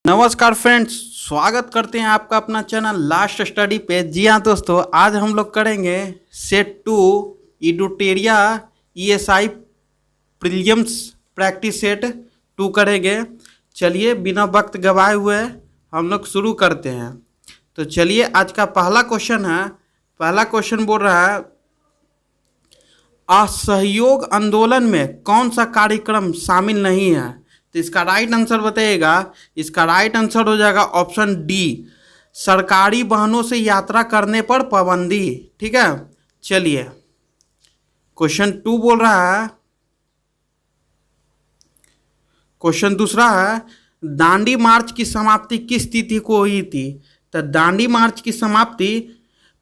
नमस्कार फ्रेंड्स, स्वागत करते हैं आपका अपना चैनल लास्ट स्टडी पे। जी हाँ दोस्तों, आज हम लोग करेंगे सेट 2 इडुटेरिया ईएसआई प्रीलिम्स प्रैक्टिस सेट 2 करेंगे। चलिए बिना वक्त गवाए हुए हम लोग शुरू करते हैं। तो चलिए आज का पहला क्वेश्चन है। पहला क्वेश्चन बोल रहा है, असहयोग आंदोलन में कौन सा कार्यक्रम शामिल नहीं है? तो इसका राइट आंसर बताइएगा। इसका राइट आंसर हो जाएगा ऑप्शन डी, सरकारी वाहनों से यात्रा करने पर पाबंदी। ठीक है, चलिए क्वेश्चन 2 बोल रहा है। क्वेश्चन दूसरा है, दांडी मार्च की समाप्ति किस तिथि को हुई थी? तो दांडी मार्च की समाप्ति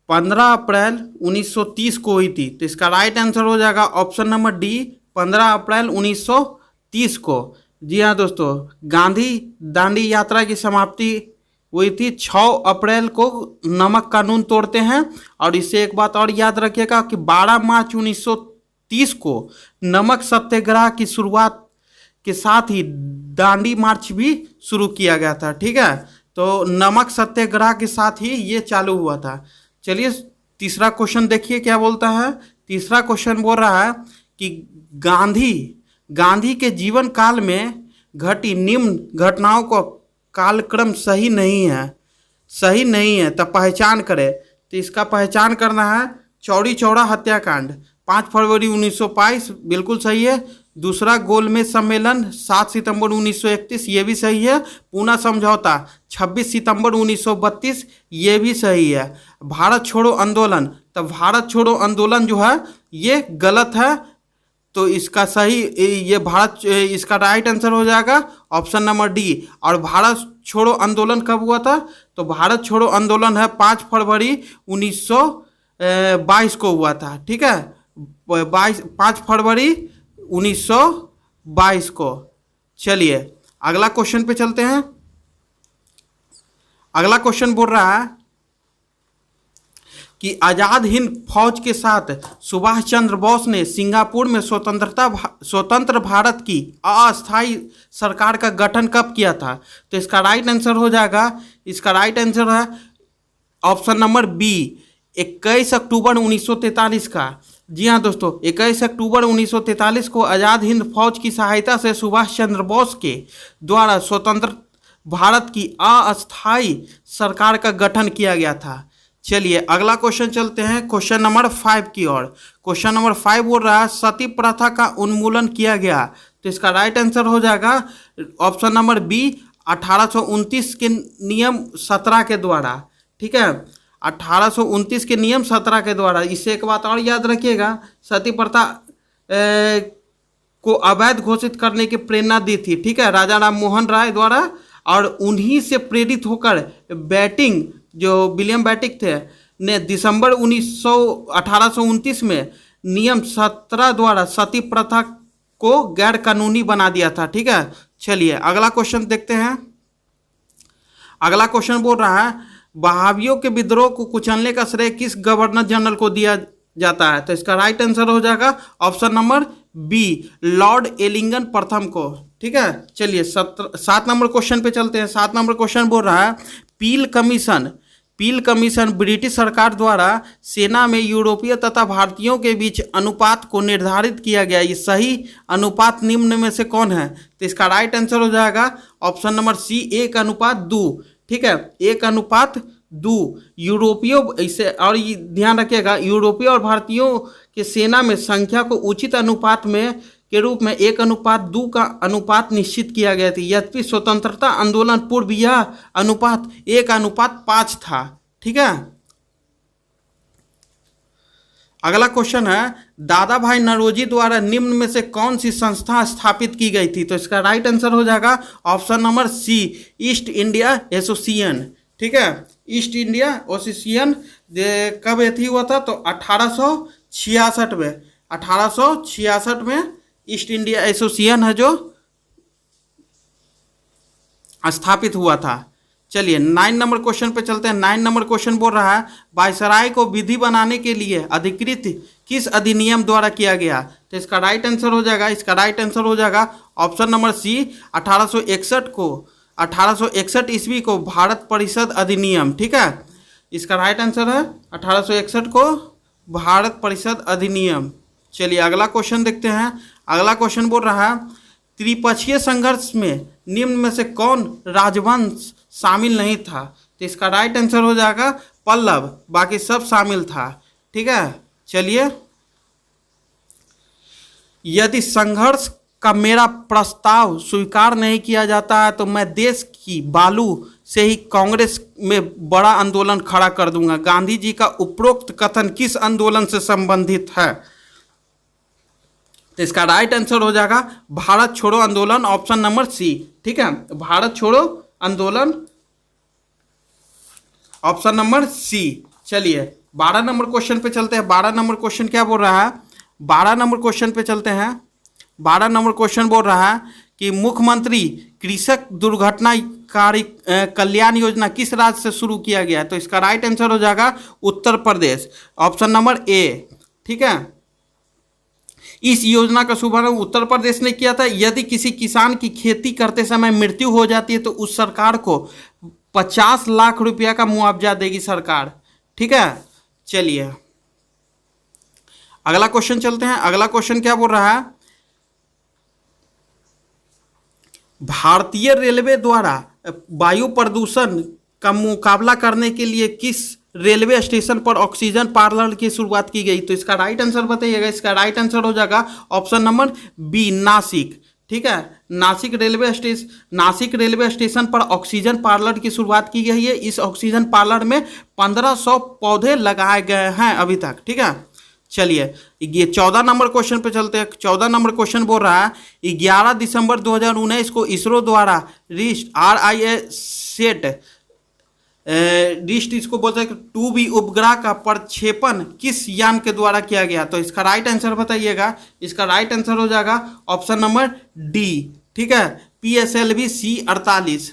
15 अप्रैल 1930 को हुई थी। तो इसका राइट आंसर हो जाएगा ऑप्शन नंबर डी, 15 अप्रैल 1930 को। जी हाँ दोस्तों, गांधी दांडी यात्रा की समाप्ति हुई थी 6 अप्रैल को। नमक कानून तोड़ते हैं। और इससे एक बात और याद रखिएगा कि 12 मार्च 1930 को नमक सत्याग्रह की शुरुआत के साथ ही दांडी मार्च भी शुरू किया गया था। ठीक है, तो नमक सत्याग्रह के साथ ही ये चालू हुआ था। चलिए तीसरा क्वेश्चन देखिए क्या बोलता है। तीसरा क्वेश्चन बोल रहा है कि गांधी के जीवन काल में घटी निम्न घटनाओं को कालक्रम सही नहीं है तो पहचान करें। तो इसका पहचान करना है, चौरी चौरा हत्याकांड 5 फरवरी 1922 बिल्कुल सही है। दूसरा गोलमेज सम्मेलन 7 सितंबर 1931 ये भी सही है। पूना समझौता 26 सितंबर 1932 ये भी सही है। भारत छोड़ो आंदोलन, तो भारत छोड़ो आंदोलन जो है ये गलत है। तो इसका सही इसका राइट आंसर हो जाएगा ऑप्शन नंबर डी। और भारत छोड़ो आंदोलन कब हुआ था? तो भारत छोड़ो आंदोलन है 5 फरवरी 1922 को हुआ था। ठीक है, 5 फरवरी 1922 को। चलिए अगला क्वेश्चन पे चलते हैं। अगला क्वेश्चन बोल रहा है कि आज़ाद हिंद फौज के साथ सुभाष चंद्र बोस ने सिंगापुर में स्वतंत्र भारत की अस्थायी सरकार का गठन कब किया था? तो इसका राइट आंसर हो जाएगा, इसका राइट आंसर है ऑप्शन नंबर बी, 21 अक्टूबर 1943 का। जी हाँ दोस्तों, 21 अक्टूबर 1943 को आज़ाद हिंद फौज की सहायता से सुभाष चंद्र बोस के द्वारा स्वतंत्र भारत की अस्थायी सरकार का गठन किया गया था। चलिए अगला क्वेश्चन चलते हैं, क्वेश्चन नंबर 5 की ओर। क्वेश्चन नंबर 5 बोल रहा है, सती प्रथा का उन्मूलन किया गया। तो इसका राइट आंसर हो जाएगा ऑप्शन नंबर बी, 1829 के नियम 17 के द्वारा। ठीक है, 1829 के नियम 17 के द्वारा। इससे एक बात और याद रखिएगा, सती प्रथा को अवैध घोषित करने की प्रेरणा दी थी। ठीक है, राजा राम मोहन राय द्वारा। और उन्हीं से प्रेरित होकर बैटिंग जो विलियम बैटिक थे ने दिसंबर 1829 में नियम 17 द्वारा सती प्रथा को गैर कानूनी बना दिया था। ठीक है, चलिए अगला क्वेश्चन देखते हैं। अगला क्वेश्चन बोल रहा है, बहावियों के विद्रोह को कुचलने का श्रेय किस गवर्नर जनरल को दिया जाता है? तो इसका राइट आंसर हो जाएगा ऑप्शन नंबर बी, लॉर्ड एलिंगन प्रथम को। ठीक है, चलिए 7 नंबर क्वेश्चन पे चलते हैं। 7 नंबर क्वेश्चन बोल रहा है, पील कमीशन ब्रिटिश सरकार द्वारा सेना में यूरोपीय तथा भारतीयों के बीच अनुपात को निर्धारित किया गया। ये सही अनुपात निम्न में से कौन है? तो इसका राइट आंसर हो जाएगा ऑप्शन नंबर सी, 1:2। ठीक है, 1:2 यूरोपीय। इसे और ये ध्यान रखिएगा, यूरोपीय और भारतीयों के सेना में संख्या को उचित अनुपात में के रूप में 1:2 का अनुपात निश्चित किया गया था। यद्यपि स्वतंत्रता आंदोलन पूर्व यह अनुपात 1:5 था। ठीक है, अगला क्वेश्चन है, दादा भाई नौरोजी द्वारा निम्न में से कौन सी संस्था स्थापित की गई थी? तो इसका राइट आंसर हो जाएगा option number C, East India Association. ठीक है, ईस्ट इंडिया एसोसिएशन कब एथी हुआ था? तो 1866 में। 1866 में ईस्ट इंडिया एसोसिएशन है जो स्थापित हुआ था। चलिए 9 नंबर क्वेश्चन पे चलते हैं। 9 नंबर क्वेश्चन बोल रहा है, वायसराय को विधि बनाने के लिए अधिकृत किस अधिनियम द्वारा किया गया? तो इसका राइट आंसर हो जाएगा ऑप्शन नंबर सी, 1861 को 1861 ईस्वी को भारत परिषद अधिनियम, ठीक है, इसका राइट आंसर है 1861 को भारत परिषद अधिनियम। चलिए अगला क्वेश्चन देखते हैं। अगला क्वेश्चन बोल रहा है त्रिपक्षीय संघर्ष में निम्न में से कौन राजवंश शामिल नहीं था? तो इसका राइट आंसर हो जाएगा पल्लव, बाकी सब शामिल था, ठीक है। चलिए, यदि संघर्ष का मेरा प्रस्ताव स्वीकार नहीं किया जाता है तो मैं देश की बालू से ही कांग्रेस में बड़ा आंदोलन खड़ा कर दूंगा। गांधी जी का उपरोक्त कथन किस आंदोलन से संबंधित है? तो इसका राइट आंसर हो जाएगा भारत छोड़ो आंदोलन, ऑप्शन नंबर सी, ठीक है, भारत छोड़ो आंदोलन, ऑप्शन नंबर सी। चलिए 12 नंबर क्वेश्चन पे चलते हैं। 12 नंबर क्वेश्चन क्या बोल रहा है? 12 नंबर क्वेश्चन पे चलते हैं। 12 नंबर क्वेश्चन बोल रहा है कि मुख्यमंत्री कृषक दुर्घटना कल्याण योजना किस राज्य से शुरू किया गया है? तो इसका राइट आंसर हो जाएगा Uttar Pradesh, option number A, ठीक है। इस योजना का शुभारंभ उत्तर प्रदेश ने किया था। यदि किसी किसान की खेती करते समय मृत्यु हो जाती है तो उस सरकार को 50 लाख रुपया का मुआवजा देगी सरकार, ठीक है। चलिए अगला क्वेश्चन चलते हैं। अगला क्वेश्चन क्या बोल रहा है? भारतीय रेलवे द्वारा वायु प्रदूषण का मुकाबला करने के लिए किस रेलवे स्टेशन पर ऑक्सीजन पार्लर की शुरुआत की गई? तो इसका राइट आंसर बताइएगा। इसका राइट आंसर हो जाएगा ऑप्शन नंबर बी, नासिक, ठीक है। नासिक रेलवे स्टेशन पर ऑक्सीजन पार्लर की शुरुआत की गई है। इस ऑक्सीजन पार्लर में 1500 पौधे लगाए गए हैं अभी तक, ठीक है। चलिए ये 14 नंबर क्वेश्चन पे चलते हैं। 14 नंबर क्वेश्चन बोल रहा है 11 दिसंबर 2019 को इसरो द्वारा RISAT इसको बोलते हैं 2B उपग्रह का प्रक्षेपण किस यान के द्वारा किया गया? तो इसका राइट आंसर बताइएगा। इसका राइट आंसर हो जाएगा ऑप्शन नंबर डी, ठीक है, PSLV C-48।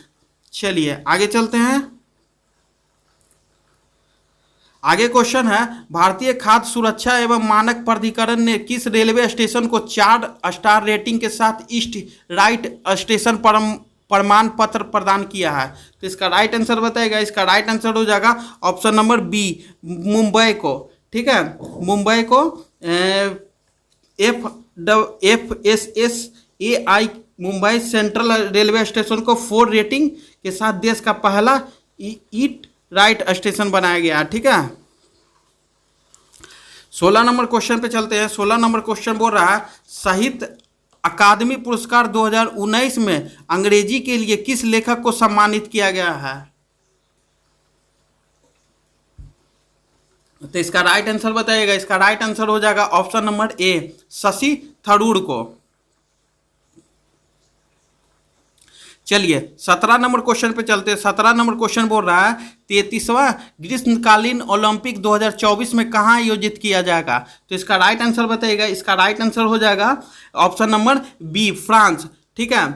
चलिए आगे चलते हैं। आगे क्वेश्चन है भारतीय खाद्य सुरक्षा एवं मानक प्राधिकरण ने किस रेलवे स्टेशन को 4 स्टार रेटिंग के साथ ईस्ट राइट स्टेशन प्रमाण पत्र प्रदान किया है? तो इसका राइट आंसर बताएगा। इसका राइट आंसर हो जाएगा ऑप्शन नंबर बी, मुंबई को, ठीक है, मुंबई को FSSAI Mumbai central railway station को 4 रेटिंग के साथ देश का पहला ईट राइट स्टेशन बनाया गया, ठीक है। 16 नंबर क्वेश्चन पे चलते हैं। 16 नंबर क्वेश्चन बोल रहा है साहित्य अकादमी पुरस्कार 2019 में अंग्रेजी के लिए किस लेखक को सम्मानित किया गया है? तो इसका राइट आंसर बताइएगा। इसका राइट आंसर हो जाएगा option number A, Shashi Tharoor को। चलिए 17 नंबर क्वेश्चन पे चलते हैं। 17 नंबर क्वेश्चन बोल रहा है 33वां ग्रीष्मकालीन ओलंपिक 2024 में कहाँ आयोजित किया जाएगा? तो इसका राइट आंसर बताइएगा। इसका राइट आंसर हो जाएगा ऑप्शन नंबर बी, फ्रांस, ठीक है।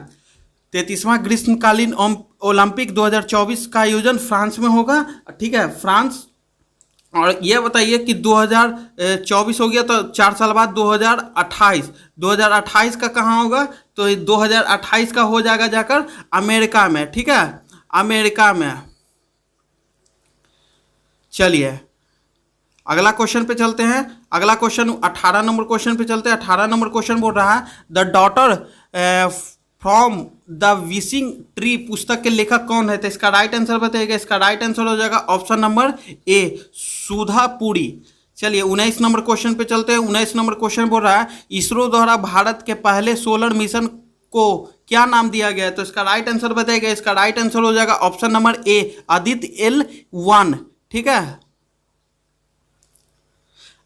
33वां ग्रीष्मकालीन ओलंपिक 2024 का आयोजन फ्रांस में होगा, ठीक है, फ्रांस। और ये बताइए कि 2024 हो गया तो 4 साल बाद 2028 का कहाँ होगा? तो 2028 का हो जाएगा जाकर अमेरिका में, ठीक है, अमेरिका में। चलिए अगला क्वेश्चन पे चलते हैं। अगला क्वेश्चन 18 नंबर क्वेश्चन पे चलते हैं। 18 नंबर क्वेश्चन बोल रहा है the daughter from the wishing tree पुस्तक के लेखक कौन है? तो इसका राइट आंसर बताइएगा। इसका राइट आंसर हो जाएगा ऑप्शन नंबर ए, सुधा पुरी। चलिए 19 नंबर क्वेश्चन पे चलते हैं। 19 नंबर क्वेश्चन बोल रहा है इसरो द्वारा भारत के पहले सोलर मिशन को क्या नाम दिया गया है? तो इसका राइट आंसर बताइएगा। इसका राइट आंसर हो जाएगा option number A, Aditya L1, ठीक है।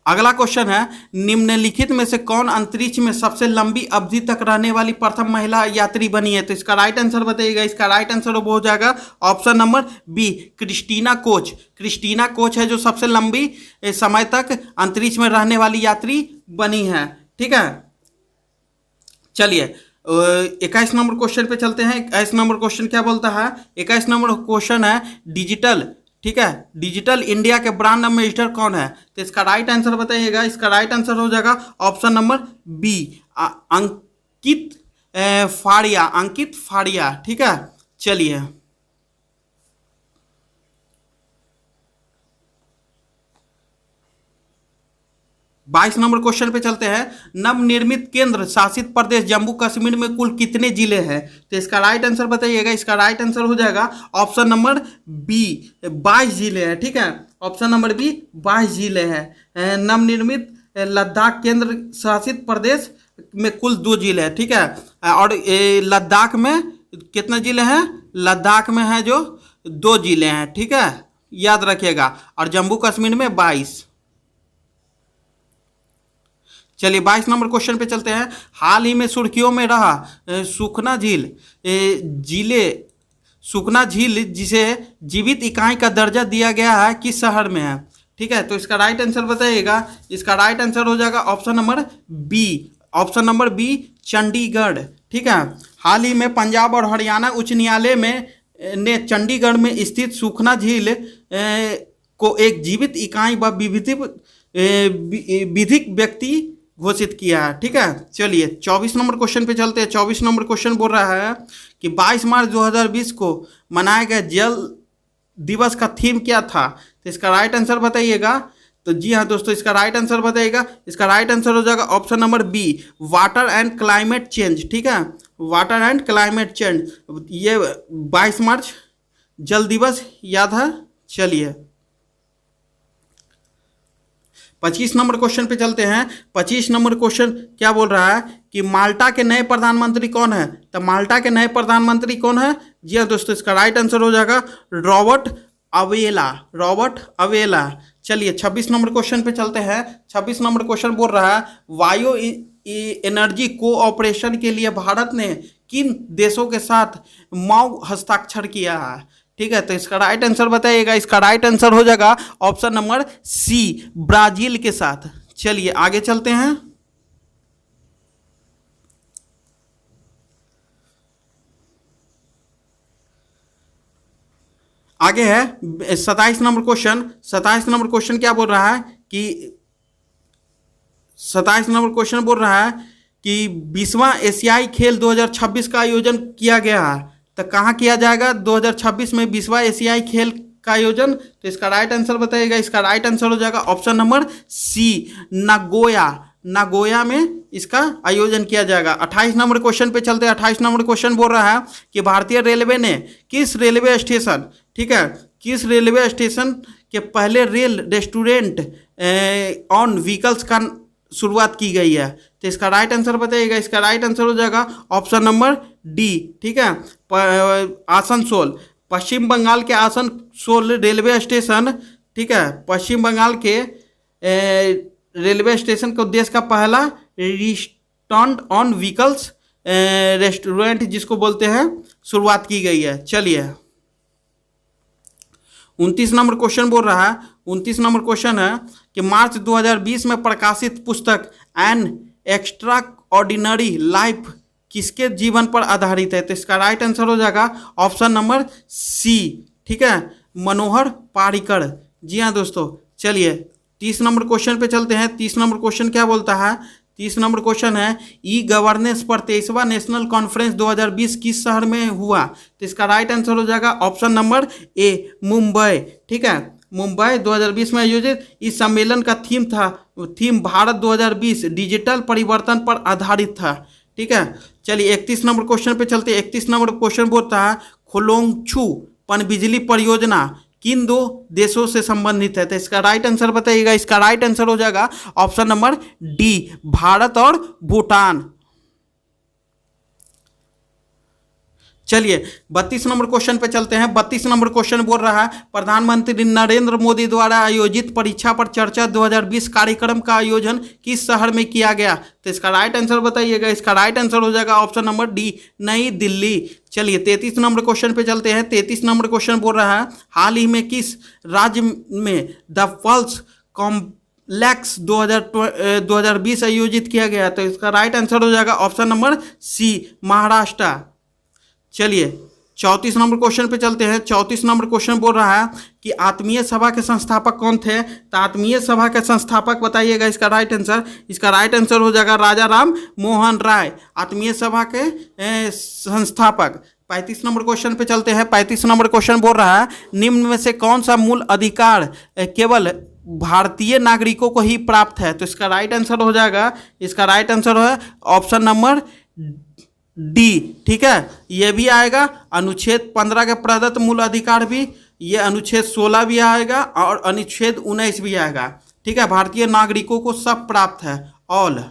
अगला क्वेश्चन है निम्नलिखित में से कौन अंतरिक्ष में सबसे लंबी अवधि तक रहने वाली प्रथम महिला यात्री बनी है? तो इसका राइट आंसर बताइएगा। इसका राइट आंसर हो जाएगा option number B, Christina Koch. Christina Koch है जो सबसे लंबी समय तक अंतरिक्ष में रहने वाली यात्री बनी है, ठीक है। चलिए 21 नंबर क्वेश्चन पे चलते हैं। 21 नंबर क्वेश्चन क्या बोलता है? 21 नंबर क्वेश्चन है डिजिटल, ठीक है, डिजिटल इंडिया के ब्रांड एम्बेसडर कौन है? तो इसका राइट आंसर बताइएगा। इसका राइट आंसर हो जाएगा ऑप्शन नंबर बी, अंकित फाड़िया, अंकित फाड़िया, ठीक है। चलिए 22 नंबर क्वेश्चन पे चलते हैं। नवनिर्मित केंद्र शासित प्रदेश जम्मू कश्मीर में कुल कितने जिले हैं? तो इसका राइट आंसर बताइएगा। इसका राइट आंसर हो जाएगा ऑप्शन नंबर बी, 22 जिले हैं। ठीक है, ऑप्शन नंबर बी 22 जिले हैं। नवनिर्मित लद्दाख केंद्र शासित प्रदेश में कुल 2 जिले हैं। ठीक है, और लद्दाख में कितने जिले हैं? लद्दाख में है जो 2 जिले हैं। ठीक है, याद रखिएगा। और जम्मू कश्मीर में 22। चलिए 22 नंबर क्वेश्चन पे चलते हैं। हाल ही में सुर्खियों में रहा सुखना झील सुखना झील जिसे जीवित इकाई का दर्जा दिया गया है, किस शहर में है? ठीक है, तो इसका राइट आंसर बताइएगा। इसका राइट आंसर हो जाएगा option number B, option number B Chandigarh. ठीक है, हाल ही में पंजाब और हरियाणा उच्च न्यायालय ने चंडीगढ़ में स्थित सुखना झील को एक जीवित इकाई व विधिक व्यक्ति घोषित किया है। ठीक है, चलिए 24 नंबर क्वेश्चन पे चलते हैं। 24 नंबर क्वेश्चन बोल रहा है कि 22 मार्च 2020 को मनाए गए जल दिवस का थीम क्या था? तो इसका राइट आंसर बताइएगा। तो जी हाँ दोस्तों, इसका राइट आंसर बताइएगा। इसका राइट आंसर हो जाएगा option number B, water and climate change. ठीक है, वाटर एंड क्लाइमेट चेंज, ये 22 मार्च जल दिवस याद है। चलिए 25 नंबर क्वेश्चन पे चलते हैं। 25 नंबर क्वेश्चन क्या बोल रहा है कि माल्टा के नए प्रधानमंत्री कौन है? तो माल्टा के नए प्रधानमंत्री कौन है? जी हाँ दोस्तों, इसका राइट आंसर हो जाएगा रॉबर्ट अवेला, रॉबर्ट अवेला। चलिए 26 नंबर क्वेश्चन पे चलते हैं। 26 नंबर क्वेश्चन बोल रहा है वायु एनर्जी कोऑपरेशन के लिए भारत ने किन देशों के साथ मौ हस्ताक्षर किया है? ठीक है, तो इसका राइट आंसर बताइएगा। इसका राइट आंसर हो जाएगा ऑप्शन नंबर सी, ब्राजील के साथ। चलिए आगे चलते हैं। आगे है 27 नंबर क्वेश्चन। 27 नंबर क्वेश्चन क्या बोल रहा है कि 27 नंबर क्वेश्चन बोल रहा है कि 20वां एशियाई खेल 2026 का आयोजन किया गया है। तो कहाँ किया जाएगा 2026 में 20वां एशियाई खेल का आयोजन? तो इसका राइट आंसर बताइएगा। इसका राइट आंसर हो जाएगा option number C, Nagoya, Nagoya में इसका आयोजन किया जाएगा। 28 नंबर क्वेश्चन पे चलते हैं। 28 नंबर क्वेश्चन बोल रहा है कि भारतीय रेलवे ने किस रेलवे स्टेशन, ठीक है, किस रेलवे स्टेशन के पहले रेल रेस्टोरेंट ऑन व्हीकल्स का शुरुआत की गई है? तो इसका राइट आंसर बताइएगा। इसका राइट आंसर हो जाएगा ऑप्शन नंबर डी। ठीक है, आसनसोल, पश्चिम बंगाल के आसनसोल रेलवे स्टेशन, ठीक है, पश्चिम बंगाल के रेलवे स्टेशन को देश का पहला रेस्टोरेंट ऑन व्हीकल्स रेस्टोरेंट जिसको बोलते हैं शुरुआत की गई है। चलिए 29 नंबर क्वेश्चन बोल रहा है। 29 नंबर क्वेश्चन है कि मार्च 2020 में प्रकाशित पुस्तक एन एक्स्ट्रा ऑर्डिनरी लाइफ किसके जीवन पर आधारित है? तो इसका राइट आंसर हो जाएगा ऑप्शन नंबर सी, ठीक है, मनोहर पारिकर। जी हाँ दोस्तों, चलिए 30 नंबर क्वेश्चन पे चलते हैं। 30 नंबर क्वेश्चन क्या बोलता है? 30 नंबर क्वेश्चन है ई गवर्नेंस पर 23वां नेशनल कॉन्फ्रेंस 2020 किस शहर में हुआ? तो इसका राइट आंसर हो जाएगा ऑप्शन नंबर ए, मुंबई। ठीक है, मुंबई 2020 में आयोजित इस सम्मेलन का थीम भारत 2020 डिजिटल परिवर्तन पर आधारित था। ठीक है, चलिए 31 नंबर क्वेश्चन पे चलते हैं। 31 नंबर क्वेश्चन बोलता है खोलोंगछू पनबिजली परियोजना किन 2 देशों से संबंधित है? तो इसका राइट आंसर बताइएगा। इसका राइट आंसर हो जाएगा ऑप्शन नंबर डी, भारत और भूटान। चलिए 32 नंबर क्वेश्चन पे चलते हैं। 32 नंबर क्वेश्चन बोल रहा है प्रधानमंत्री नरेंद्र मोदी द्वारा आयोजित परीक्षा पर चर्चा 2020 कार्यक्रम का आयोजन किस शहर में किया गया? तो इसका राइट आंसर बताइएगा। इसका राइट आंसर हो जाएगा ऑप्शन नंबर डी, नई दिल्ली। चलिए 33 नंबर क्वेश्चन पे चलते हैं। 33 नंबर क्वेश्चन बोल रहा है हाल ही में किस राज्य में द पल्स कॉम्प्लेक्स 2020 आयोजित किया गया? तो इसका राइट आंसर हो जाएगा ऑप्शन नंबर सी, महाराष्ट्र। चलिए 34 नंबर क्वेश्चन पे चलते हैं। 34 नंबर क्वेश्चन बोल रहा है कि आत्मीय सभा के संस्थापक कौन थे? तो आत्मीय सभा के संस्थापक बताइएगा। इसका राइट आंसर, इसका राइट आंसर हो जाएगा राजा राम मोहन राय, आत्मीय सभा के संस्थापक। 35 नंबर क्वेश्चन पे चलते हैं। 35 नंबर क्वेश्चन बोल रहा है निम्न में से कौन सा मूल अधिकार केवल भारतीय नागरिकों को ही प्राप्त है? तो इसका राइट आंसर हो जाएगा, इसका राइट आंसर है ऑप्शन नंबर डी। ठीक है, ये भी आएगा अनुच्छेद 15 के प्रदत्त मूल अधिकार भी, ये अनुच्छेद 16 भी आएगा और अनुच्छेद 19 भी आएगा। ठीक है, भारतीय नागरिकों को सब प्राप्त है, ऑल।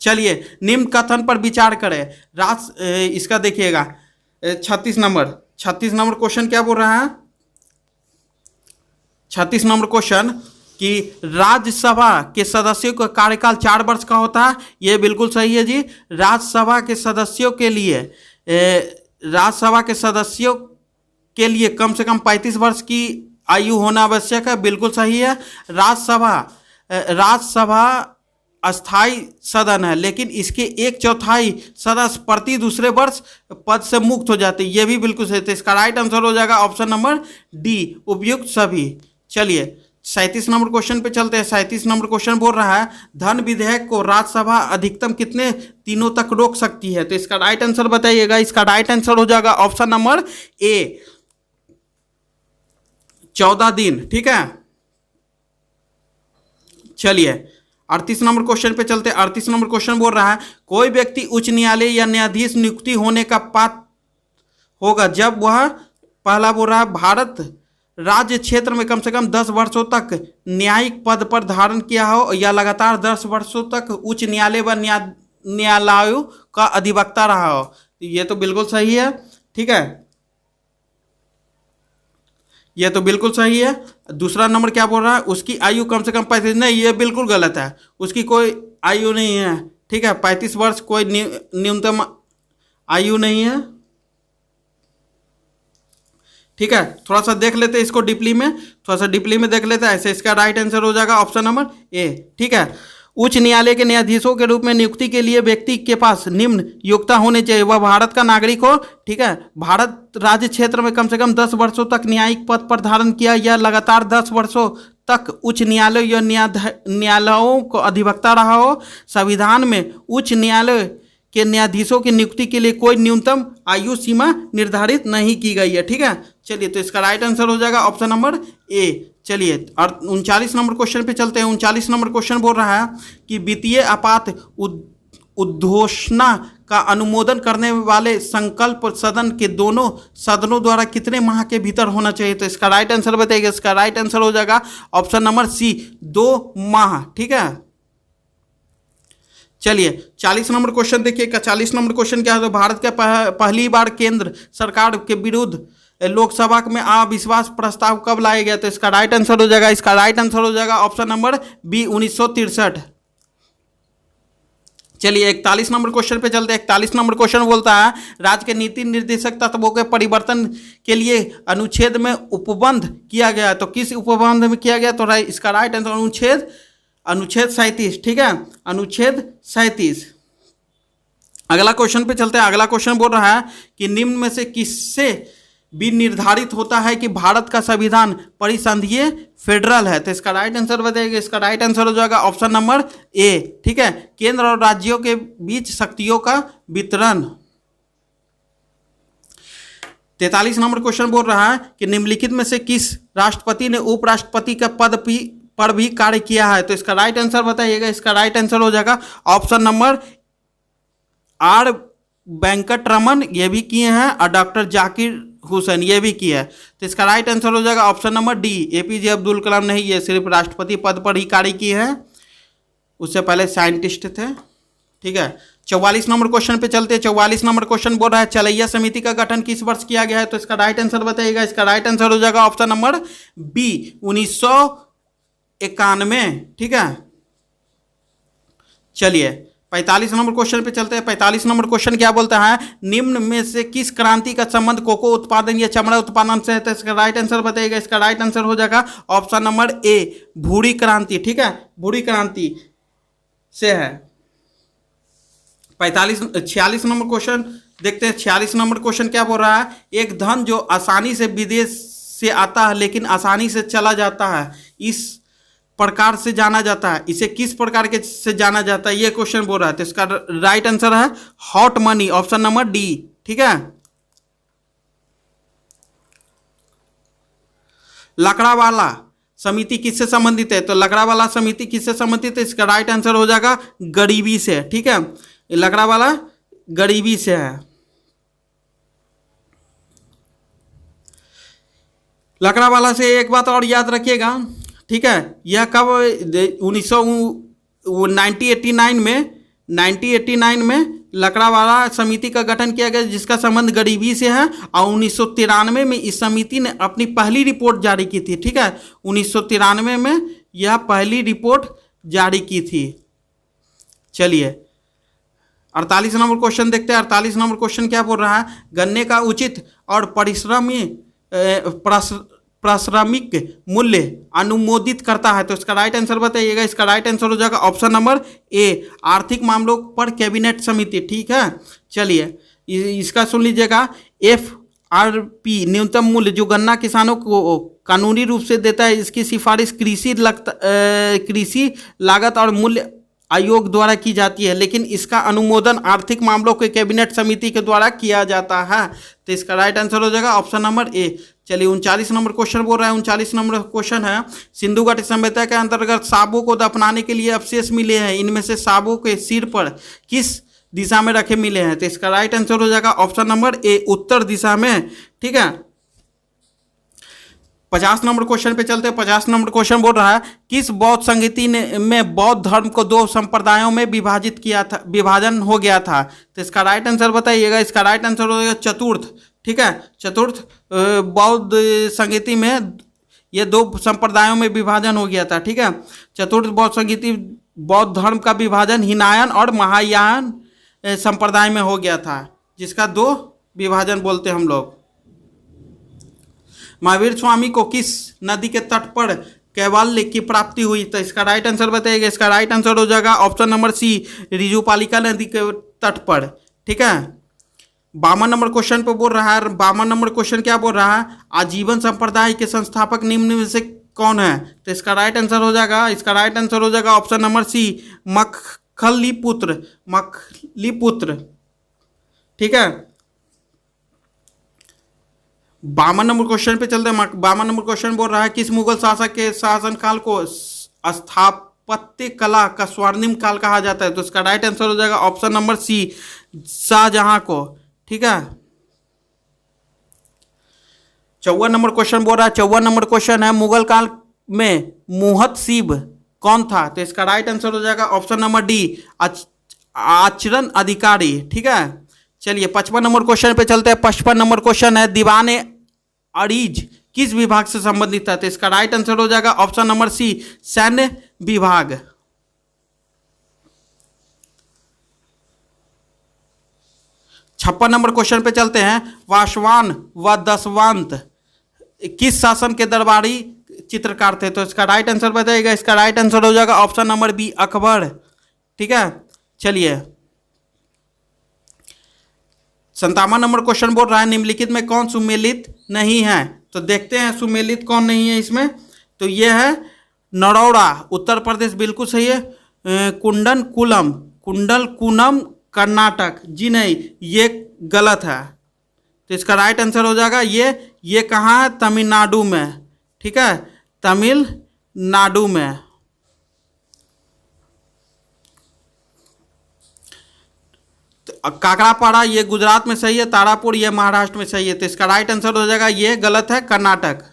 चलिए निम्न कथन पर विचार करें। इसका देखिएगा 36 नंबर क्वेश्चन क्या बोल रहा है? 36 नंबर क्वेश्चन कि राज्यसभा के सदस्यों का कार्यकाल 4 वर्ष का होता है। ये बिल्कुल सही है जी। राज्यसभा के सदस्यों के लिए कम से कम 35 वर्ष की आयु होना आवश्यक है, बिल्कुल सही है। राज्यसभा अस्थाई सदन है, लेकिन इसके 1/4 सदस्य प्रति दूसरे वर्ष पद से मुक्त हो जाते हैं, ये भी बिल्कुल सही। तो इसका राइट आंसर हो जाएगा ऑप्शन नंबर डी, उपयुक्त सभी। चलिए 37 नंबर क्वेश्चन पे चलते हैं। 37 नंबर क्वेश्चन बोल रहा है धन विधेयक को राज्यसभा अधिकतम कितने दिनों तक रोक सकती है? तो इसका राइट आंसर बताइएगा। इसका राइट आंसर हो जाएगा ऑप्शन नंबर ए, 14 दिन। ठीक है, चलिए 38 नंबर क्वेश्चन पे चलते हैं। 38 नंबर क्वेश्चन बोल रहा है कोई व्यक्ति उच्च न्यायालय या न्यायाधीश नियुक्ति होने का पात्र होगा जब वह, पहला बोल रहा है भारत राज्य क्षेत्र में कम से कम 10 वर्षों तक न्यायिक पद पर धारण किया हो या लगातार 10 वर्षों तक उच्च न्यायालय व न्यायालयों का अधिवक्ता रहा हो। ये तो बिल्कुल सही है। ठीक है, ये तो बिल्कुल सही है। दूसरा नंबर क्या बोल रहा है उसकी आयु कम से कम 35, नहीं ये बिल्कुल गलत है, उसकी कोई आयु नहीं है। ठीक है, 35 वर्ष कोई न्यूनतम आयु नहीं है। ठीक है, थोड़ा सा देख लेते हैं इसको डीपली में, थोड़ा सा डीपली में देख लेते हैं। ऐसे इसका राइट आंसर हो जाएगा ऑप्शन नंबर ए। ठीक है, उच्च न्यायालय के न्यायाधीशों के रूप में नियुक्ति के लिए व्यक्ति के पास निम्न योग्यता होनी चाहिए, वह भारत का नागरिक हो। ठीक है, भारत राज्य क्षेत्र में कम से कम 10 वर्षों तक न्यायिक पद पर धारण किया या लगातार 10 वर्षों तक उच्च न्यायालय या न्यायालयों को अधिवक्ता रहा हो। संविधान में उच्च न्यायालय के न्यायाधीशों की नियुक्ति के लिए कोई न्यूनतम आयु सीमा निर्धारित नहीं की गई है। ठीक है, चलिए तो इसका राइट आंसर हो जाएगा ऑप्शन नंबर ए। चलिए और 39 नंबर क्वेश्चन पे चलते हैं। 39 नंबर क्वेश्चन बोल रहा है कि वित्तीय आपात उद्घोषणा का अनुमोदन करने वाले संकल्प सदन के दोनों सदनों द्वारा कितने माह के भीतर होना चाहिए? तो इसका राइट आंसर बताइएगा। इसका राइट आंसर हो जाएगा ऑप्शन नंबर सी, 2 माह। ठीक है, चलिए 40 नंबर क्वेश्चन देखिए। 40 नंबर क्वेश्चन क्या है? तो भारत के पहली बार केंद्र सरकार के विरुद्ध लोकसभा में अविश्वास प्रस्ताव कब लाया गया? तो इसका राइट आंसर हो जाएगा, इसका राइट आंसर हो जाएगा ऑप्शन नंबर बी, 1963। चलिए 41 नंबर क्वेश्चन पे चलते हैं। 41 नंबर क्वेश्चन बोलता है राज्य के नीति निर्देशक तत्वों के परिवर्तन के लिए अनुच्छेद में उपबंध किया गया। तो किस उपबंध में किया गया? तो इसका राइट आंसर अनुच्छेद 37। ठीक है, अनुच्छेद 37। अगला क्वेश्चन पे चलते हैं। अगला क्वेश्चन बोल रहा है कि निम्न में से किससे भी निर्धारित होता है कि भारत का संविधान परिसंघीय फेडरल है? तो इसका राइट आंसर बताइएगा। इसका राइट आंसर हो जाएगा ऑप्शन नंबर ए। ठीक है, केंद्र और राज्यों के बीच शक्तियों का वितरण। 43 नंबर क्वेश्चन बोल रहा है कि निम्नलिखित में से किस राष्ट्रपति ने उपराष्ट्रपति का पद पर भी कार्य किया है? तो इसका राइट आंसर बताइएगा। इसका राइट आंसर हो जाएगा option number R, Venkat Raman, ये भी किए हैं, और डॉक्टर जाकिर हुसैन ये भी किया है। तो इसका राइट आंसर हो जाएगा option number D, APJ Abdul Kalam नहीं, ये सिर्फ राष्ट्रपति पद पर ही कार्य किए हैं, उससे पहले साइंटिस्ट थे। ठीक है, 44 नंबर क्वेश्चन पे चलते हैं। 44 नंबर क्वेश्चन बोल रहा है चलैया समिति का गठन किस वर्ष किया गया है? तो इसका राइट आंसर बताइएगा। इसका राइट आंसर हो जाएगा ऑप्शन नंबर बी, 1991। ठीक है, चलिए 45 नंबर क्वेश्चन पे चलते हैं। 45 नंबर क्वेश्चन क्या बोलता है निम्न में से किस क्रांति का संबंध कोको उत्पादन या चमड़ा उत्पादन से है? तो इसका राइट आंसर बताइएगा। इसका राइट आंसर हो जाएगा ऑप्शन नंबर ए, भूरी क्रांति। ठीक है, भूरी क्रांति से है। 46 नंबर क्वेश्चन देखते हैं। 46 नंबर क्वेश्चन क्या बोल रहा है एक धन जो आसानी से विदेश से आता है लेकिन आसानी से चला जाता है, इस प्रकार से जाना जाता है, इसे किस प्रकार के से जाना जाता है, ये क्वेश्चन बोल रहा है। तो इसका राइट आंसर है hot money, option number D. ठीक है। लकड़ावाला समिति किससे संबंधित है? तो लकड़ावाला समिति किससे संबंधित है? इसका राइट आंसर हो जाएगा गरीबी से। ठीक है, लकड़ावाला गरीबी से है। लकड़ावाला से एक बात और याद रखिएगा, ठीक है, यह कब 1989 में लकड़ावाला समिति का गठन किया गया, जिसका संबंध गरीबी से है। और 1993 में इस समिति ने अपनी पहली रिपोर्ट जारी की थी। ठीक है, 1993 में यह पहली रिपोर्ट जारी की थी। चलिए 48 नंबर क्वेश्चन देखते हैं। 48 नंबर क्वेश्चन क्या बोल रहा है? गन्ने का उचित और पारिश्रमिक मूल्य अनुमोदित करता है। तो इसका राइट आंसर बताइएगा। इसका राइट आंसर हो जाएगा ऑप्शन नंबर ए, आर्थिक मामलों पर कैबिनेट समिति। ठीक है, चलिए इसका सुन लीजिएगा। FRP न्यूनतम मूल्य जो गन्ना किसानों को कानूनी रूप से देता है, इसकी सिफारिश कृषि लागत और मूल्य आयोग द्वारा की जाती है, लेकिन इसका अनुमोदन आर्थिक मामलों के कैबिनेट समिति के द्वारा किया जाता है। तो इसका राइट आंसर हो जाएगा ऑप्शन नंबर ए। चलिए 39 नंबर क्वेश्चन बोल रहा है। 39 नंबर क्वेश्चन है, सिंधु घाटी सभ्यता के अंतर्गत सांपों को दफनाने के लिए अवशेष मिले हैं, इनमें से सांपों के सिर पर किस दिशा में रखे मिले हैं? तो इसका राइट आंसर हो जाएगा ऑप्शन नंबर ए, उत्तर दिशा में। ठीक है, 50 नंबर क्वेश्चन पे चलते हैं। 50 नंबर क्वेश्चन बोल रहा है, किस बौद्ध संगीति ने में बौद्ध धर्म को 2 संप्रदायों में विभाजन हो गया था? तो इसका राइट आंसर बताइएगा। इसका राइट आंसर हो जाएगा चतुर्थ। ठीक है, चतुर्थ बौद्ध संगीति में ये 2 संप्रदायों में विभाजन हो गया था। ठीक है, चतुर्थ बौद्ध संगीति बौद्ध धर्म का विभाजन हिनायन और महायान संप्रदाय में हो गया था, जिसका 2 विभाजन बोलते हैं हम लोग। महावीर स्वामी को किस नदी के तट पर कैवल्य की प्राप्ति हुई? तो इसका राइट आंसर बताइएगा। इसका राइट आंसर हो जाएगा ऑप्शन नंबर सी, रिजुपालिका नदी के तट पर। ठीक है, 52 नंबर क्वेश्चन पे बोल रहा है। 52 नंबर क्वेश्चन क्या बोल रहा है? आजीवन संप्रदाय के संस्थापक निम्न में से कौन है? तो इसका राइट आंसर हो जाएगा। इसका राइट आंसर हो जाएगा ऑप्शन नंबर सी, मखलिपुत्र। ठीक है, 52 नंबर क्वेश्चन पे चलते हैं। 52 नंबर क्वेश्चन बोल रहा है, किस मुगल शासक के शासनकाल को स्थापत्य कला का स्वर्णिम काल कहा जाता है? तो इसका राइट आंसर हो जाएगा ऑप्शन नंबर सी, शाहजहां को। ठीक है, 54 नंबर क्वेश्चन बोल रहा है। 54 नंबर क्वेश्चन है, मुगल काल में मुहतसिब कौन था? तो इसका राइट आंसर हो जाएगा ऑप्शन नंबर डी, आचरण अधिकारी। ठीक है, चलिए 55 नंबर क्वेश्चन पे चलते हैं। 55 नंबर क्वेश्चन है, दीवाने अरीज किस विभाग से संबंधित है? तो इसका राइट आंसर हो जाएगा ऑप्शन नंबर सी, सैन्य विभाग। 56 नंबर क्वेश्चन पे चलते हैं। वासवान व दशवंत किस शासन के दरबारी चित्रकार थे? तो इसका राइट आंसर बताइएगा। इसका राइट आंसर हो जाएगा ऑप्शन नंबर बी, अकबर। ठीक है, चलिए 57 नंबर क्वेश्चन बोल रहा है, निम्नलिखित में कौन सुमेलित नहीं है? तो देखते हैं सुमेलित कौन नहीं है इसमें। तो ये है नरौड़ा, उत्तर प्रदेश, बिल्कुल सही है। कुंडलकुनम कर्नाटक, जी नहीं, ये गलत है। तो इसका राइट आंसर हो जाएगा ये कहाँ है? तमिलनाडु में। ठीक है, तमिलनाडु में। काकरापाड़ा ये गुजरात में सही है, तारापुर ये महाराष्ट्र में सही है। तो इसका राइट आंसर हो जाएगा ये गलत है, कर्नाटक।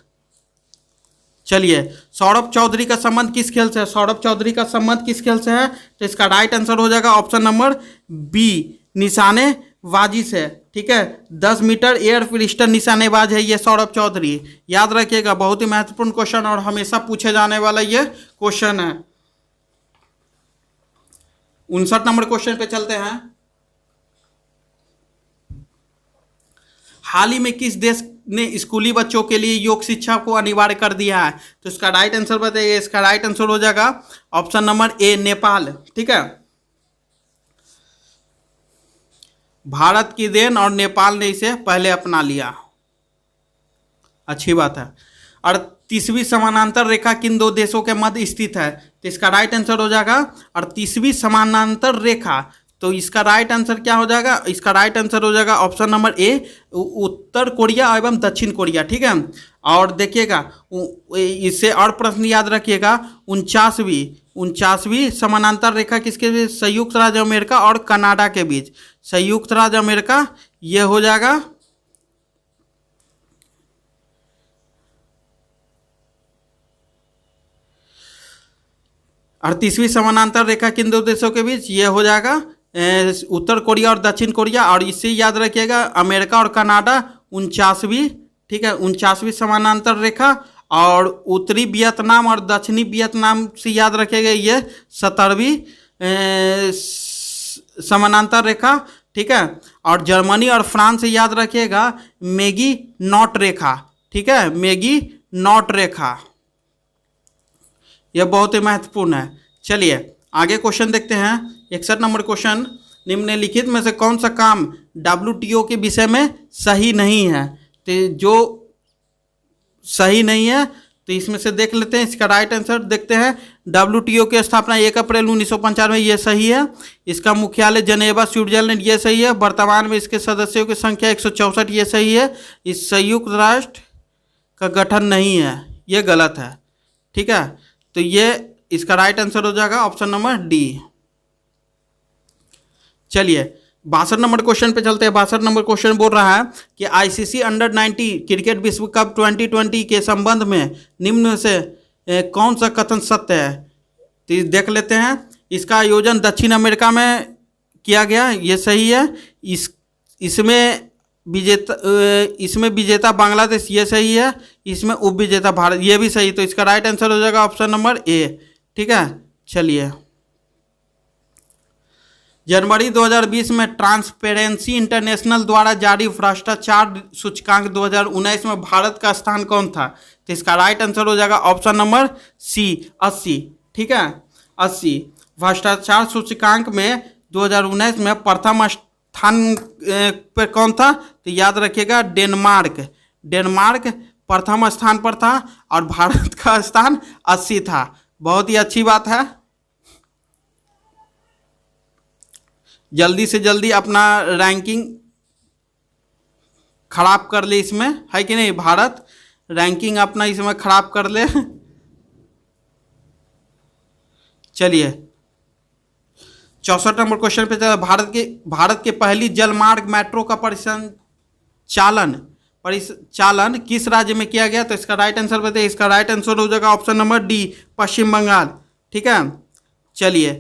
चलिए सौरभ चौधरी का संबंध किस खेल से है? सौरभ चौधरी का संबंध किस खेल से है? तो इसका राइट आंसर हो जाएगा ऑप्शन नंबर बी, निशानेबाजी से। ठीक है, 10 मीटर एयर पिस्टल निशानेबाज है ये सौरभ चौधरी। याद रखिएगा, बहुत ही महत्वपूर्ण क्वेश्चन और हमेशा पूछे जाने वाला ये क्वेश्चन है। 59 नंबर क्वेश्चन पे चलते हैं। हाल ही में किस देश ने स्कूली बच्चों के लिए योग शिक्षा को अनिवार्य कर दिया है? तो इसका राइट आंसर बताइए। इसका राइट आंसर हो जाएगा ऑप्शन नंबर ए, नेपाल। ठीक है, भारत की देन और नेपाल ने इसे पहले अपना लिया। अच्छी बात है। 38वीं समानांतर रेखा किन दो देशों के मध्य स्थित है? तो इसका राइट आंसर हो जाएगा 38वीं समानांतर रेखा। तो इसका राइट आंसर क्या हो जाएगा? इसका राइट आंसर हो जाएगा option number A, Uttar Korea एवं दक्षिण कोरिया। ठीक है, और देखिएगा इससे और प्रश्न याद रखिएगा, 49वीं समानांतर रेखा किसके बीच? संयुक्त राज्य अमेरिका और कनाडा के बीच। संयुक्त राज्य अमेरिका ये हो जाएगा 38वीं समानांतर रेखा किन दो देशों के बीच? ये हो जाएगा उत्तर कोरिया और दक्षिण कोरिया। और इससे याद रखिएगा अमेरिका और कनाडा 49वीं, ठीक है, 49वीं समानांतर रेखा, और उत्तरी वियतनाम और दक्षिणी वियतनाम से याद रखिएगा ये 70वीं समानांतर रेखा। ठीक है, और जर्मनी और फ्रांस से याद रखिएगा मैगी नॉट रेखा। ठीक है, मैगी नॉट रेखा, यह बहुत ही महत्वपूर्ण है। चलिए आगे क्वेश्चन देखते हैं। 61 नंबर क्वेश्चन, निम्नलिखित में से कौन सा काम WTO के विषय में सही नहीं है? तो जो सही नहीं है तो इसमें से देख लेते हैं, इसका राइट आंसर देखते हैं। WTO की स्थापना 1 अप्रैल 1995, ये सही है। इसका मुख्यालय जनेवा स्विट्जरलैंड, ये सही है। वर्तमान में इसके सदस्यों की संख्या 164, ये सही है। इस संयुक्त राष्ट्र का गठन नहीं है, ये गलत है। ठीक है, तो ये इसका राइट आंसर हो जाएगा ऑप्शन नंबर डी। चलिए 62 नंबर क्वेश्चन पे चलते हैं। 62 नंबर क्वेश्चन बोल रहा है कि ICC अंडर 90 क्रिकेट विश्व कप 2020 के संबंध में निम्न में से कौन सा कथन सत्य है? तो देख लेते हैं। इसका आयोजन दक्षिण अमेरिका में किया गया, ये सही है। इसमें विजेता बांग्लादेश, ये सही है। इसमें उप विजेता भारत, ये भी सही। तो इसका राइट आंसर हो जाएगा ऑप्शन नंबर ए। ठीक है, चलिए जनवरी 2020 में ट्रांसपेरेंसी इंटरनेशनल द्वारा जारी भ्रष्टाचार सूचकांक 2019 में भारत का स्थान कौन था? तो इसका राइट आंसर हो जाएगा ऑप्शन नंबर सी, 80। ठीक है, 80। भ्रष्टाचार सूचकांक में 2019 में प्रथम स्थान पर कौन था? तो याद रखिएगा डेनमार्क। डेनमार्क प्रथम स्थान पर था और भारत का स्थान 80 था। बहुत ही अच्छी बात है। जल्दी से जल्दी अपना रैंकिंग खराब कर ले इसमें, है कि नहीं? भारत रैंकिंग अपना इसमें खराब कर ले। चलिए 64 नंबर क्वेश्चन पे चला। भारत के पहली जलमार्ग मेट्रो का परिचालन किस राज्य में किया गया? तो इसका राइट आंसर बताइए। इसका राइट आंसर हो जाएगा ऑप्शन नंबर डी, पश्चिम बंगाल। ठीक है, चलिए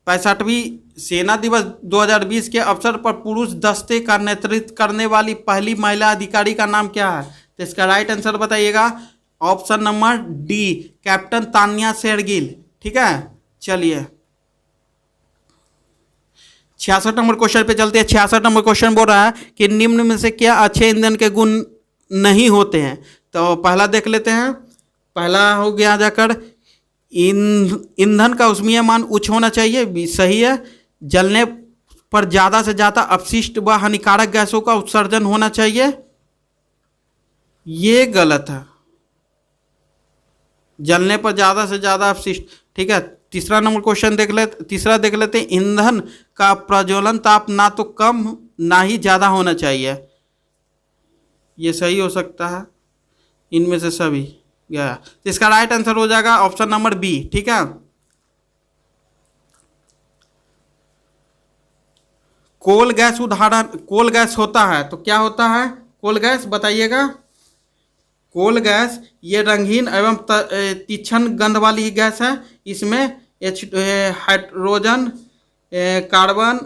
65वीं सेना दिवस 2020 के अवसर पर पुरुष दस्ते का नेतृत्व करने वाली पहली महिला अधिकारी का नाम क्या है? तो इसका राइट आंसर बताइएगा option number D, captain Tanya Shergill. ठीक है, चलिए 66 नंबर क्वेश्चन पे चलते हैं। 66 नंबर क्वेश्चन बोल रहा है कि निम्न में से क्या अच्छे ईंधन के गुण नहीं होते हैं? तो पहला देख लेते हैं। पहला हो गया जाकर ईंधन का ऊष्मीय मान उच्च होना चाहिए, सही है। जलने पर ज़्यादा से ज़्यादा अपशिष्ट व हानिकारक गैसों का उत्सर्जन होना चाहिए, ये गलत है। जलने पर ज़्यादा से ज़्यादा अपशिष्ट। ठीक है, तीसरा देख लेते हैं। ईंधन का प्रज्वलन ताप ना तो कम ना ही ज़्यादा होना चाहिए, ये सही हो सकता है। इनमें से सभी गया, तो इसका राइट आंसर हो जाएगा ऑप्शन नंबर बी। ठीक है, कोल गैस होता है तो क्या होता है? कोल गैस बताइएगा। कोल गैस ये रंगीन एवं तीक्ष्ण गंध वाली गैस है। इसमें हाइड्रोजन, कार्बन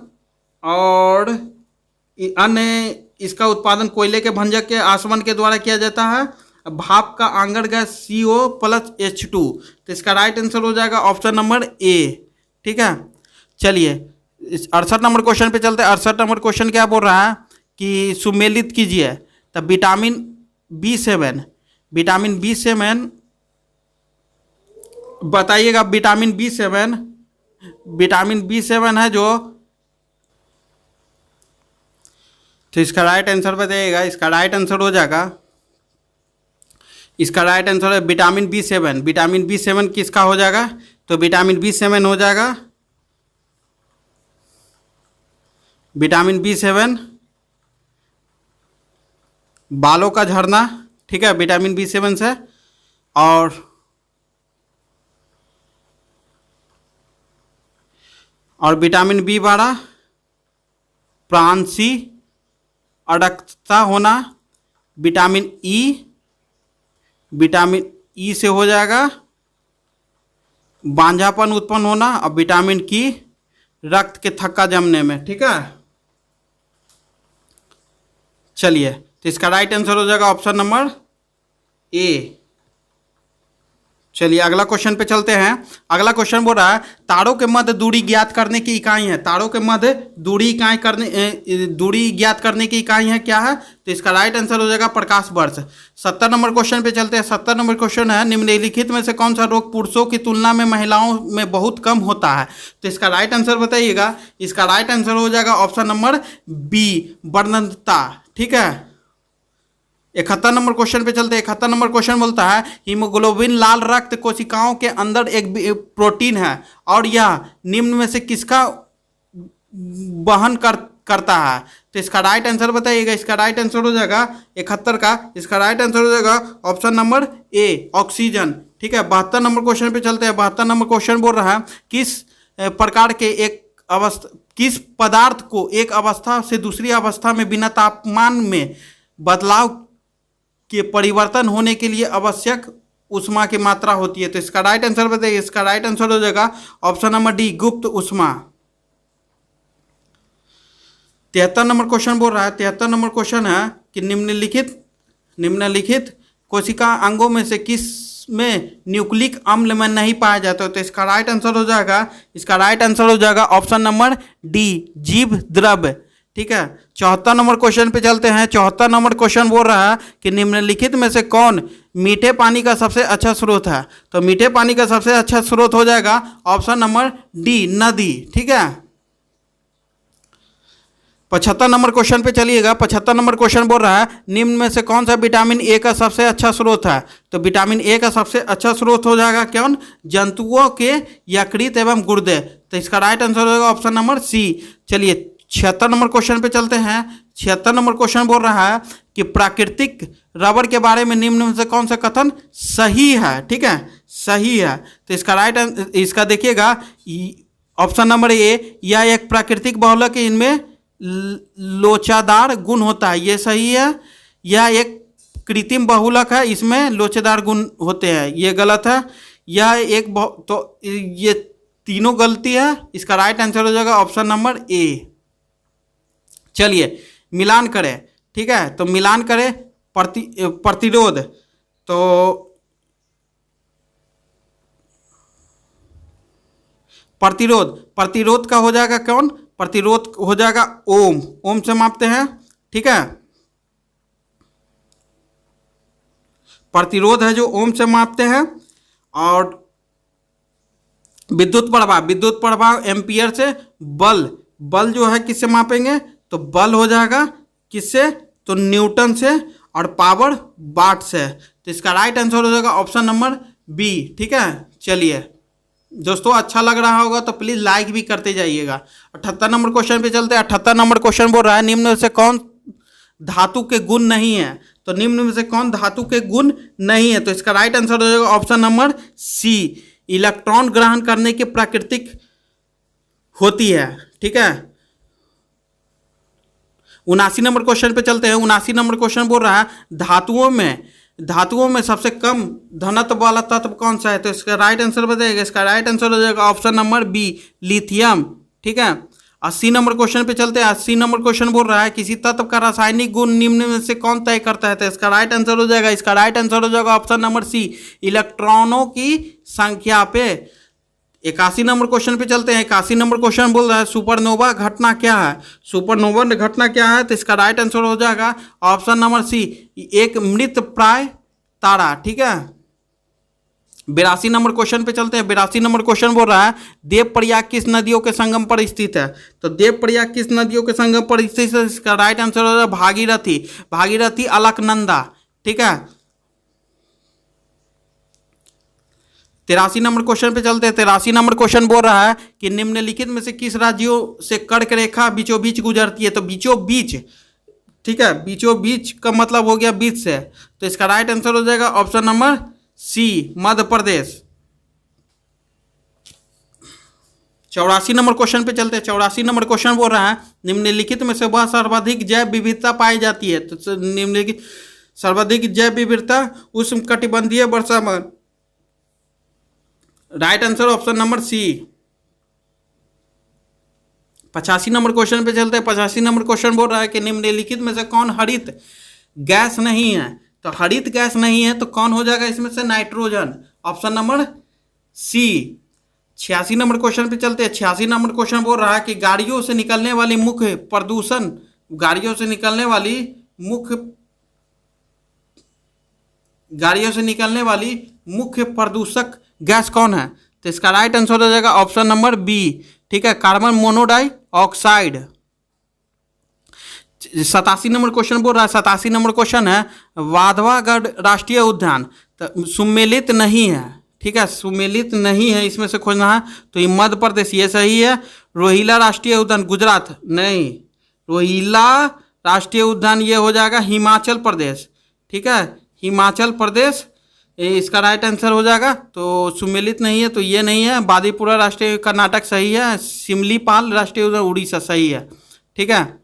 और अन्य, इसका उत्पादन कोयले के भंजक के आसवन के द्वारा किया जाता है। भाप का आंगन गैस CO+H2। तो इसका राइट आंसर हो जाएगा ऑप्शन नंबर ए। ठीक है, चलिए 68 नंबर क्वेश्चन पे चलते हैं। 68 नंबर क्वेश्चन क्या बोल रहा है कि सुमेलित कीजिए। तब विटामिन B7 बताइएगा। विटामिन B7 है जो, तो इसका राइट आंसर बताइएगा। इसका राइट आंसर हो जाएगा इसका राइट आंसर है विटामिन B7। विटामिन B7 किसका हो जाएगा? तो विटामिन B7 हो जाएगा विटामिन B7 बालों का झड़ना, ठीक है, विटामिन B7 से। और विटामिन B12 प्रांसी अडकता होना। विटामिन ई से हो जाएगा बांझापन उत्पन्न होना। और विटामिन की रक्त के थक्का जमने में, ठीक है। चलिए, तो इसका राइट आंसर हो जाएगा ऑप्शन नंबर ए। चलिए अगला क्वेश्चन पे चलते हैं। अगला क्वेश्चन बोल रहा है तारों के मध्य दूरी ज्ञात करने की इकाई है। तारों के मध्य दूरी ज्ञात करने की इकाई है क्या है? तो इसका राइट आंसर हो जाएगा प्रकाश वर्ष। 70 नंबर क्वेश्चन पे चलते हैं। 70 नंबर क्वेश्चन है निम्नलिखित में से कौन सा रोग पुरुषों की तुलना में महिलाओं में बहुत कम होता है? तो इसका राइट आंसर बताइएगा। इसका राइट आंसर हो जाएगा ऑप्शन नंबर बी, वर्णनता, ठीक है। 71 नंबर क्वेश्चन पे चलते हैं। 71 नंबर क्वेश्चन बोलता है हीमोग्लोबिन लाल रक्त कोशिकाओं के अंदर एक प्रोटीन है और यह निम्न में से किसका वहन करता है? तो इसका राइट आंसर बताइएगा। इसका राइट आंसर हो जाएगा 71 का, इसका राइट आंसर हो जाएगा ऑप्शन नंबर ए, ऑक्सीजन, ठीक है। 72 नंबर क्वेश्चन पे चलते हैं। 72 नंबर क्वेश्चन बोल रहा है किस पदार्थ को एक अवस्था से दूसरी अवस्था में बिना तापमान में बदलाव के परिवर्तन होने के लिए आवश्यक ऊष्मा की मात्रा होती है? तो इसका राइट आंसर बताइए। इसका राइट आंसर हो जाएगा ऑप्शन नंबर डी, गुप्त ऊष्मा। 73 नंबर क्वेश्चन बोल रहा है। 73 नंबर क्वेश्चन है कि निम्नलिखित कोशिका अंगों में से किस में न्यूक्लिक अम्ल में नहीं पाया जाता? तो इसका राइट आंसर हो जाएगा, इसका राइट आंसर हो जाएगा ऑप्शन नंबर डी, जीव द्रव्य, ठीक है। 74 नंबर क्वेश्चन पे चलते हैं। 74 नंबर क्वेश्चन बोल रहा है कि निम्नलिखित में से कौन मीठे पानी का सबसे अच्छा स्रोत है? तो मीठे पानी का सबसे अच्छा स्रोत हो जाएगा ऑप्शन नंबर डी, नदी, ठीक है। 75 नंबर क्वेश्चन पे चलिएगा। 75 नंबर क्वेश्चन बोल रहा है निम्न में से कौन सा विटामिन ए का सबसे अच्छा स्रोत है? तो विटामिन ए का सबसे अच्छा स्रोत हो जाएगा कौन? जंतुओं के यकृत एवं गुर्दे। तो इसका राइट आंसर हो जाएगा ऑप्शन नंबर सी। चलिए 76 नंबर क्वेश्चन पे चलते हैं। 76 नंबर क्वेश्चन बोल रहा है कि प्राकृतिक रबर के बारे में निम्न में से कौन सा कथन सही है? ठीक है, सही है। तो इसका इसका देखिएगा ऑप्शन नंबर ए, यह एक प्राकृतिक बहुलक है, इनमें लोचदार गुण होता है, ये सही है। यह एक कृत्रिम बहुलक है, इसमें लोचदार गुण होते हैं, ये गलत है। यह एक तो ये तीनों गलती है। इसका राइट आंसर हो जाएगा ऑप्शन नंबर ए। चलिए मिलान करें, ठीक है। तो मिलान करें प्रतिरोध, तो प्रतिरोध का हो जाएगा कौन? प्रतिरोध हो जाएगा ओम से मापते हैं, ठीक है। प्रतिरोध है जो ओम से मापते हैं। और विद्युत प्रवाह एम्पियर से। बल जो है किससे मापेंगे? तो बल हो जाएगा किससे? तो न्यूटन से। और पावर वाट से। तो इसका राइट आंसर हो जाएगा ऑप्शन नंबर बी, ठीक है। चलिए दोस्तों, अच्छा लग रहा होगा तो प्लीज़ लाइक भी करते जाइएगा। 78 नंबर क्वेश्चन पे चलते हैं। 78 नंबर क्वेश्चन बोल रहा है निम्न में से कौन धातु के गुण नहीं है? तो निम्न में से कौन धातु के गुण नहीं है? तो इसका राइट आंसर हो जाएगा ऑप्शन नंबर सी, इलेक्ट्रॉन ग्रहण करने की प्राकृतिक होती है, ठीक है। 79 नंबर क्वेश्चन पे चलते हैं। 79 नंबर क्वेश्चन बोल रहा है धातुओं में सबसे कम घनत्व वाला तत्व कौन सा है? तो इसका राइट आंसर बताइएगा। इसका राइट आंसर हो जाएगा ऑप्शन नंबर बी, लिथियम, ठीक है। 80 नंबर क्वेश्चन पे चलते हैं। 80 नंबर क्वेश्चन बोल रहा है किसी तत्व का रासायनिक गुण निम्न में से कौन तय करता है? तो इसका राइट आंसर हो जाएगा, इसका राइट आंसर हो जाएगा ऑप्शन नंबर सी, इलेक्ट्रॉनों की संख्या पे। 81 नंबर क्वेश्चन पे चलते हैं। 81 नंबर क्वेश्चन बोल रहा है सुपरनोवा घटना क्या है? सुपरनोवा घटना क्या है? तो इसका राइट आंसर हो जाएगा ऑप्शन नंबर सी, एक मृत प्राय तारा, ठीक है। 82 नंबर क्वेश्चन पे चलते हैं। 82 नंबर क्वेश्चन बोल रहा है देवप्रयाग किस नदियों के संगम पर स्थित है? तो देवप्रयाग किस नदियों के संगम पर स्थित है? इसका राइट आंसर हो जाएगा भागीरथी, अलकनंदा, ठीक है। 83 नंबर क्वेश्चन पे चलते हैं। 83 नंबर क्वेश्चन बोल रहा है कि निम्नलिखित में से किस राज्यों से कर्क रेखा बीचों बीच गुजरती है। तो बीचों बीच, ठीक है, बीचों बीच का मतलब हो गया बीच से, तो इसका राइट आंसर हो जाएगा ऑप्शन नंबर सी, मध्य प्रदेश। 84 नंबर क्वेश्चन पे चलते हैं। 84 नंबर क्वेश्चन बोल रहा है निम्नलिखित में से वह सर्वाधिक जैव विविधता पाई जाती है। तो निम्नलिखित सर्वाधिक जैव विविधता उष्णकटिबंधीय वर्षावन, right answer option number C. 85 number question पे चलते हैं। 85 नंबर क्वेश्चन बोल रहा है कि निम्नलिखित में से कौन हरित गैस नहीं है। तो हरित गैस नहीं है तो कौन हो जाएगा इसमें से, nitrogen, option number C. 86 number question पे चलते हैं। 86 नंबर क्वेश्चन बोल रहा है कि गाड़ियों से निकलने वाली मुख्य प्रदूषण, गाड़ियों से निकलने वाली मुख्य प्रदूषक गैस कौन है। तो इसका राइट आंसर हो जाएगा ऑप्शन नंबर बी, ठीक है, कार्बन मोनोडाइऑक्साइड। 87 नंबर क्वेश्चन बोल रहा है, 87 नंबर क्वेश्चन है वाधवागढ़ राष्ट्रीय उद्यान तो सुमेलित नहीं है, ठीक है, सुमेलित नहीं है, इसमें से खोजना है। तो ये मध्य प्रदेश, ये सही है। रोहिला राष्ट्रीय उद्यान गुजरात, नहीं, रोहिला राष्ट्रीय उद्यान ये हो जाएगा हिमाचल प्रदेश, ठीक है, हिमाचल प्रदेश, इसका राइट आंसर हो जाएगा। तो सुमेलित नहीं है तो ये नहीं है। बादीपुरा राष्ट्रीय कर्नाटक सही है। सिमलीपाल राष्ट्रीय उद्यान उड़ीसा सही है, ठीक है।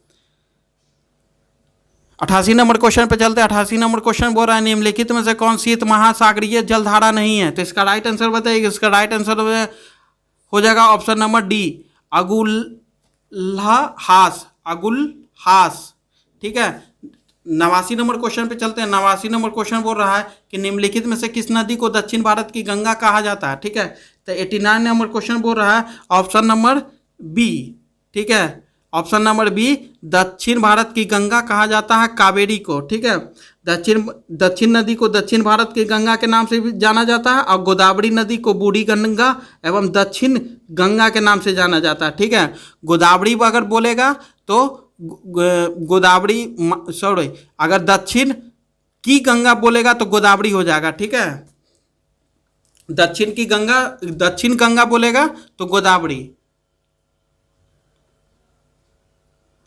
88 नंबर क्वेश्चन पे चलते हैं। 88 नंबर क्वेश्चन बोल रहा है निम्नलिखित में से कौन शीत महासागरीय जलधारा नहीं है। तो इसका राइट आंसर बताइए। इसका राइट आंसर हो जाएगा option number D, Agulhas, Agulhas, ठीक है। 89 नंबर क्वेश्चन पे चलते हैं। 89 नंबर क्वेश्चन बोल रहा है कि निम्नलिखित में से किस नदी को दक्षिण भारत की गंगा कहा जाता है, ठीक है। तो 89 नंबर क्वेश्चन बोल रहा है ऑप्शन नंबर बी, ठीक है, ऑप्शन नंबर बी, दक्षिण भारत की गंगा कहा जाता है कावेरी को, ठीक है। दक्षिण नदी को दक्षिण भारत की गंगा के नाम से भी जाना जाता है और गोदावरी नदी को बूढ़ी गंगा एवं दक्षिण गंगा के नाम से जाना जाता है, ठीक है। गोदावरी अगर बोलेगा तो गोदावरी, सॉरी, अगर दक्षिण की गंगा बोलेगा तो गोदावरी हो जाएगा, ठीक है। दक्षिण गंगा बोलेगा तो गोदावरी,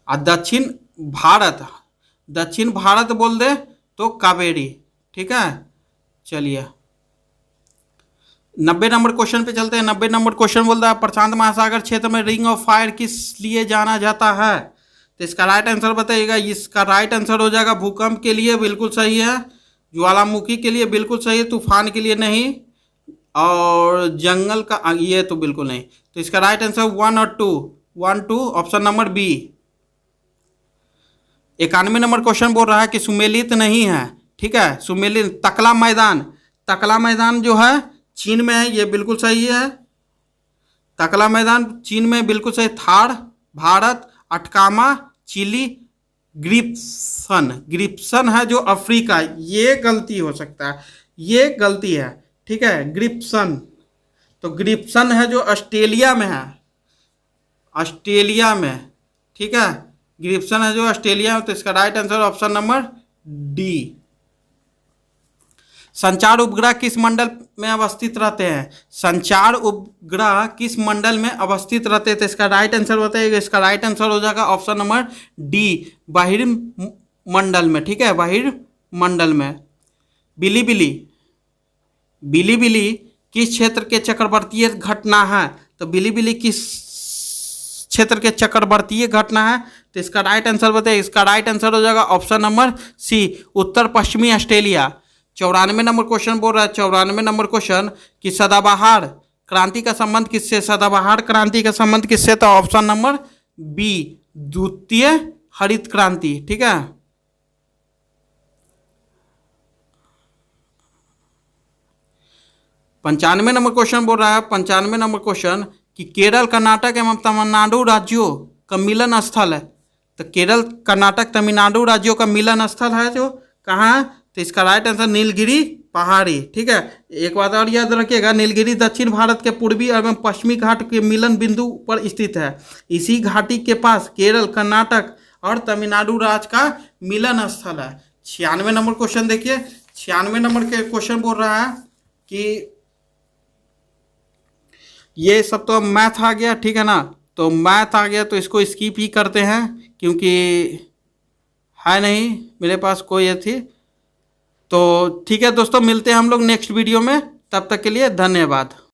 और दक्षिण भारत बोल दे तो कावेरी, ठीक है। चलिए 90 नंबर क्वेश्चन पे चलते हैं। 90 नंबर क्वेश्चन बोलता है प्रशांत महासागर क्षेत्र में रिंग ऑफ फायर किस लिए जाना जाता है। तो इसका राइट आंसर बताइएगा। इसका राइट आंसर हो जाएगा भूकंप के लिए, बिल्कुल सही है, ज्वालामुखी के लिए बिल्कुल सही है, तूफान के लिए नहीं, और जंगल का ये तो बिल्कुल नहीं। तो इसका राइट आंसर 1 और 2 option number B. 91 number question बोल रहा है कि सुमेलित नहीं है, ठीक है, सुमेलित, तकला मैदान जो है चीन में है, ये बिल्कुल सही है। तकला मैदान चीन में बिल्कुल सही। थार भारत, अटकामा चिली, ग्रिप्सन है जो अफ्रीका, ये गलती हो सकता है, ये गलती है, ठीक है, ग्रिप्सन। तो ग्रिप्सन है जो ऑस्ट्रेलिया में है, ऑस्ट्रेलिया में, ठीक है, ग्रिप्सन है जो ऑस्ट्रेलिया में। तो इसका right answer option number D. संचार उपग्रह किस मंडल में अवस्थित रहते हैं। संचार उपग्रह किस मंडल में अवस्थित रहते हैं। तो इसका राइट आंसर बताइएगा। इसका राइट आंसर हो जाएगा ऑप्शन नंबर डी, बहिर्मंडल में, ठीक है, बहिर्मंडल में। बिलीबिली किस क्षेत्र के चक्रवर्तीय घटना है। तो बिलीबिली किस क्षेत्र के चक्रवर्तीय घटना है। तो इसका राइट आंसर बताइए। इसका राइट आंसर हो जाएगा ऑप्शन नंबर सी, उत्तर पश्चिमी ऑस्ट्रेलिया। 94 नंबर क्वेश्चन बोल रहा है, 94 नंबर क्वेश्चन कि सदाबहार क्रांति का संबंध किससे। सदाबहार क्रांति का संबंध किससे। तो ऑप्शन नंबर बी, द्वितीय हरित क्रांति, ठीक है। पंचानवे नंबर क्वेश्चन बोल रहा है, 95 नंबर क्वेश्चन कि केरल, कर्नाटक एवं तमिलनाडु राज्यों का मिलन स्थल है। तो केरल, कर्नाटक, तमिलनाडु राज्यों का मिलन स्थल है जो कहाँ है। तो इसका राइट आंसर नीलगिरी पहाड़ी, ठीक है। एक बात और याद रखिएगा, नीलगिरी दक्षिण भारत के पूर्वी एवं पश्चिमी घाट के मिलन बिंदु पर स्थित है। इसी घाटी के पास केरल, कर्नाटक और तमिलनाडु राज्य का मिलन स्थल है। 96 नंबर क्वेश्चन देखिए। 96 नंबर के क्वेश्चन बोल रहा है कि ये सब तो मैथ आ गया, ठीक है ना। तो मैथ आ गया तो इसको स्किप ही करते हैं, क्योंकि है नहीं मेरे पास कोई ये थी। तो ठीक है दोस्तों, मिलते हैं हम लोग नेक्स्ट वीडियो में, तब तक के लिए धन्यवाद।